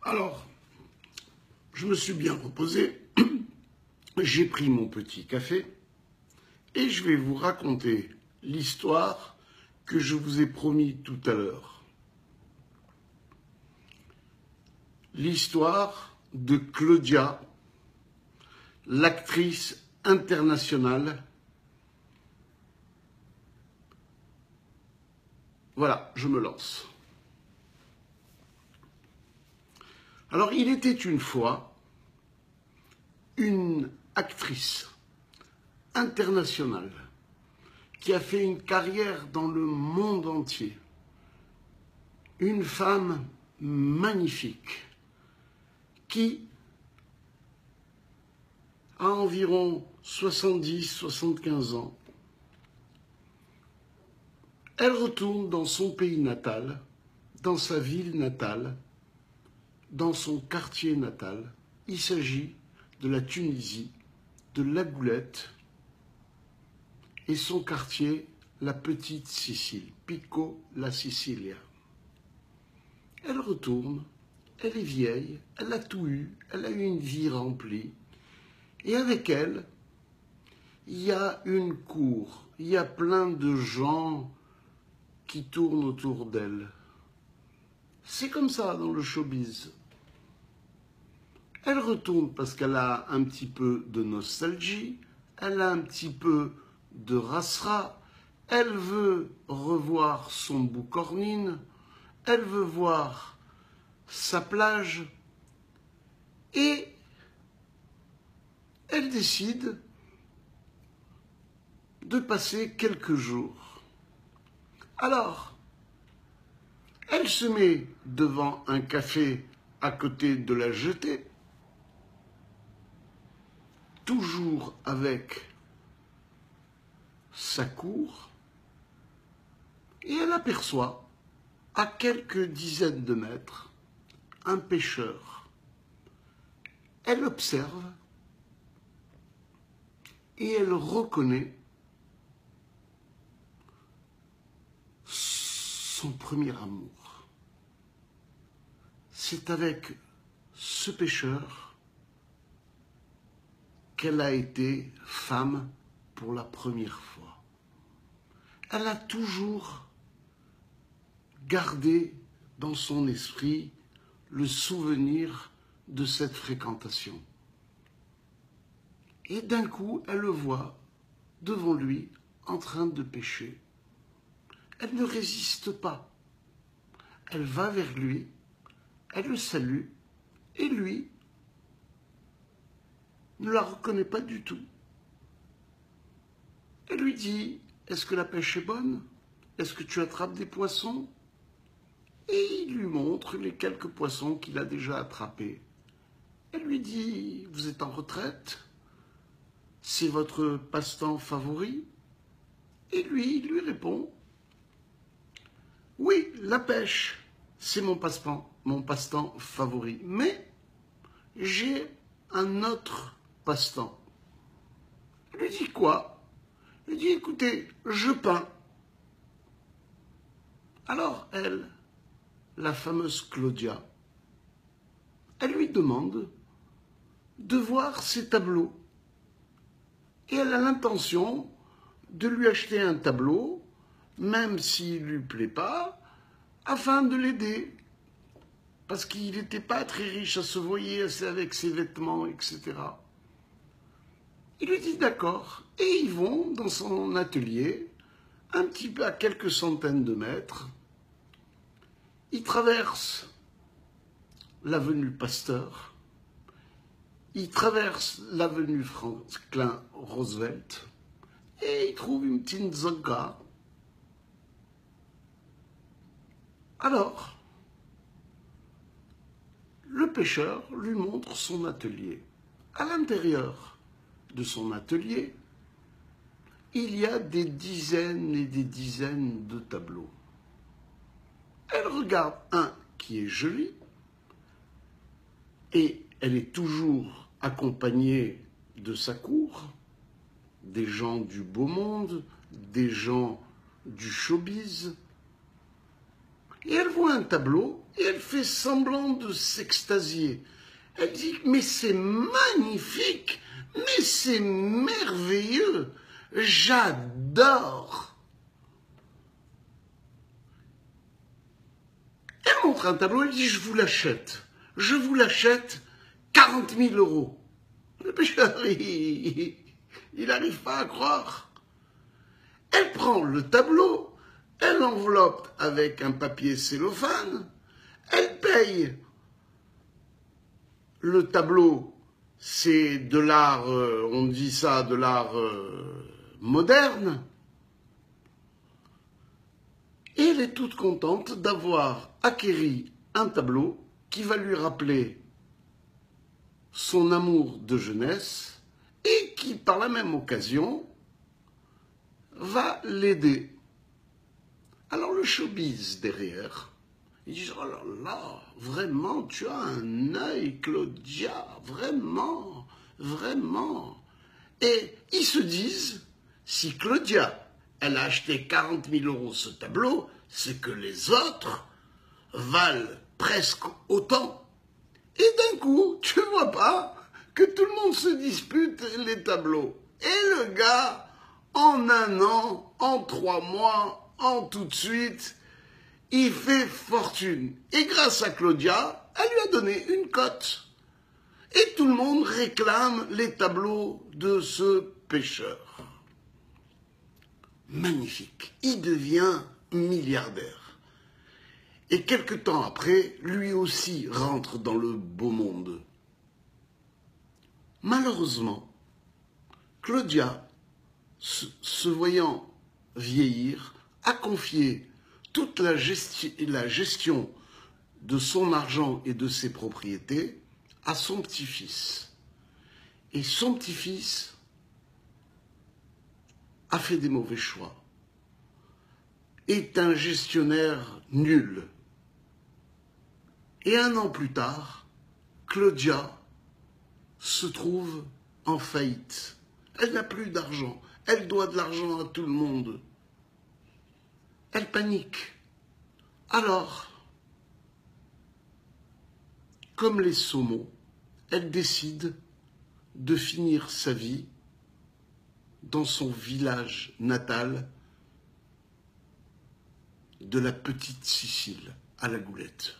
Alors, je me suis bien reposé, j'ai pris mon petit café et je vais vous raconter l'histoire que je vous ai promis tout à l'heure. L'histoire de Claudia, l'actrice internationale. Voilà, je me lance. Alors, il était une fois une actrice internationale qui a fait une carrière dans le monde entier. Une femme magnifique qui a environ 70-75 ans. Elle retourne dans son pays natal, dans sa ville natale, dans son quartier natal. Il s'agit de la Tunisie, de La Goulette et son quartier, la Petite Sicile, Pico la Sicilia. Elle retourne, elle est vieille, elle a tout eu, elle a eu une vie remplie. Et avec elle, il y a une cour, il y a plein de gens qui tournent autour d'elle. C'est comme ça dans le showbiz. Elle retourne parce qu'elle a un petit peu de nostalgie, elle a un petit peu de rasra, elle veut revoir son Boucornine, elle veut voir sa plage et elle décide de passer quelques jours. Alors, elle se met devant un café à côté de la jetée, toujours avec sa cour, et elle aperçoit, à quelques dizaines de mètres, un pêcheur. Elle observe et elle reconnaît son premier amour. C'est avec ce pêcheur qu'elle a été femme pour la première fois. Elle a toujours gardé dans son esprit le souvenir de cette fréquentation. Et d'un coup, elle le voit devant lui en train de pêcher. Elle ne résiste pas. Elle va vers lui, elle le salue, et lui ne la reconnaît pas du tout. Elle lui dit, est-ce que la pêche est bonne? Est-ce que tu attrapes des poissons? Et il lui montre les quelques poissons qu'il a déjà attrapés. Elle lui dit, vous êtes en retraite? C'est votre passe-temps favori? Et lui, il lui répond, oui, la pêche, c'est mon passe-temps favori. Mais j'ai un autre passe-temps. Il lui dit quoi? Il lui dit, écoutez, je peins. Alors elle, la fameuse Claudia, elle lui demande de voir ses tableaux. Et elle a l'intention de lui acheter un tableau, même s'il ne lui plaît pas, afin de l'aider. Parce qu'il n'était pas très riche à se voyer avec ses vêtements, etc. Il lui dit d'accord. Et ils vont dans son atelier, un petit peu à quelques centaines de mètres. Ils traversent l'avenue Pasteur. Ils traversent l'avenue Franklin Roosevelt. Et ils trouvent une petite zogga. Alors, le pêcheur lui montre son atelier. À l'intérieur de son atelier, il y a des dizaines et des dizaines de tableaux. Elle regarde un qui est joli et elle est toujours accompagnée de sa cour, des gens du beau monde, des gens du showbiz. Et elle voit un tableau et elle fait semblant de s'extasier. Elle dit, mais c'est magnifique, mais c'est merveilleux, j'adore. Elle montre un tableau, elle dit, je vous l'achète 40 000 euros. Le pêcheur, il n'arrive pas à croire. Elle prend le tableau, elle l'enveloppe avec un papier cellophane, elle paye. Le tableau, c'est de l'art, on dit ça, de l'art moderne. Et elle est toute contente d'avoir acquéri un tableau qui va lui rappeler son amour de jeunesse et qui, par la même occasion, va l'aider. Alors le showbiz derrière, ils disent, oh là là, vraiment, tu as un œil, Claudia, vraiment, vraiment. Et ils se disent, si Claudia, elle a acheté 40 000 euros ce tableau, c'est que les autres valent presque autant. Et d'un coup, tu ne vois pas que tout le monde se dispute les tableaux. Et le gars, en un an, en 3 mois, en tout de suite, il fait fortune. Et grâce à Claudia, elle lui a donné une cote. Et tout le monde réclame les tableaux de ce pêcheur. Magnifique. Il devient milliardaire. Et quelque temps après, lui aussi rentre dans le beau monde. Malheureusement, Claudia, se voyant vieillir, a confié toute la gestion de son argent et de ses propriétés à son petit-fils. Et son petit-fils a fait des mauvais choix, est un gestionnaire nul. Et 1 an plus tard, Claudia se trouve en faillite. Elle n'a plus d'argent. Elle doit de l'argent à tout le monde. Elle panique. Alors, comme les saumons, elle décide de finir sa vie dans son village natal de la petite Sicile, à la Goulette.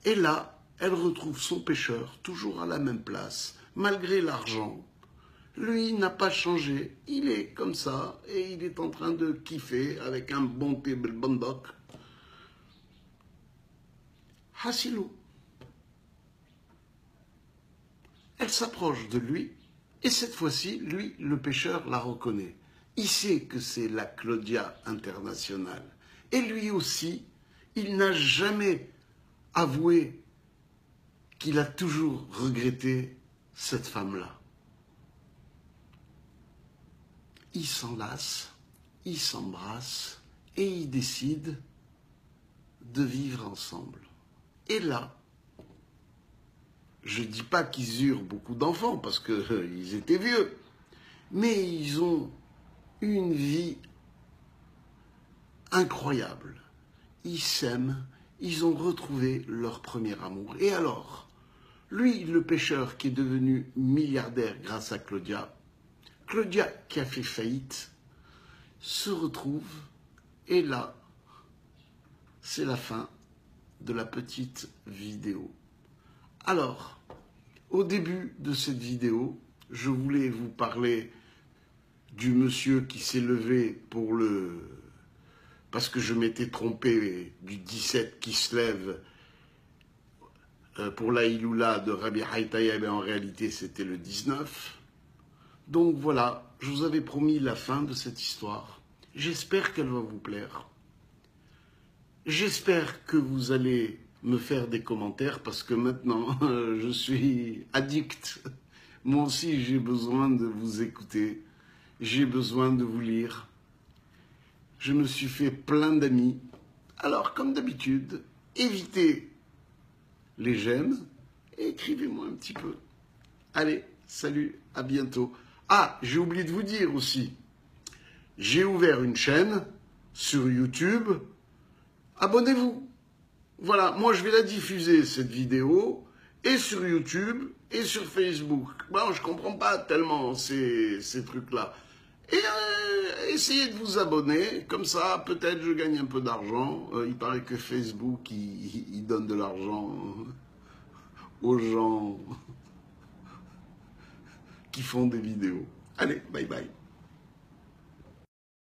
Et là, elle retrouve son pêcheur, toujours à la même place, malgré l'argent. Lui n'a pas changé, il est comme ça, et il est en train de kiffer avec un bon thé bandok. Hassilou. Elle s'approche de lui, et cette fois-ci, lui, le pêcheur, la reconnaît. Il sait que c'est la Claudia internationale. Et lui aussi, il n'a jamais avoué qu'il a toujours regretté cette femme-là. Ils s'enlacent, ils s'embrassent et ils décident de vivre ensemble. Et là, je ne dis pas qu'ils eurent beaucoup d'enfants parce qu'ils étaient vieux, mais ils ont une vie incroyable. Ils s'aiment, ils ont retrouvé leur premier amour. Et alors, lui, le pêcheur qui est devenu milliardaire grâce à Claudia, Claudia qui a fait faillite, se retrouve, et là, c'est la fin de la petite vidéo. Alors, au début de cette vidéo, je voulais vous parler du monsieur qui s'est levé pour parce que je m'étais trompé du 17 qui se lève pour la Iloula de Rabbi Haïtaïeb, et en réalité c'était le 19. Donc voilà, je vous avais promis la fin de cette histoire. J'espère qu'elle va vous plaire. J'espère que vous allez me faire des commentaires parce que maintenant je suis addict. Moi aussi j'ai besoin de vous écouter, j'ai besoin de vous lire. Je me suis fait plein d'amis. Alors comme d'habitude, évitez les j'aime et écrivez-moi un petit peu. Allez, salut, à bientôt. Ah, j'ai oublié de vous dire aussi, j'ai ouvert une chaîne sur YouTube. Abonnez-vous. Voilà, moi je vais la diffuser, cette vidéo, et sur YouTube, et sur Facebook. Bon, je comprends pas tellement ces trucs-là. Et essayez de vous abonner, comme ça, peut-être je gagne un peu d'argent. Il paraît que Facebook, il donne de l'argent aux gens qui font des vidéos. Allez, bye bye.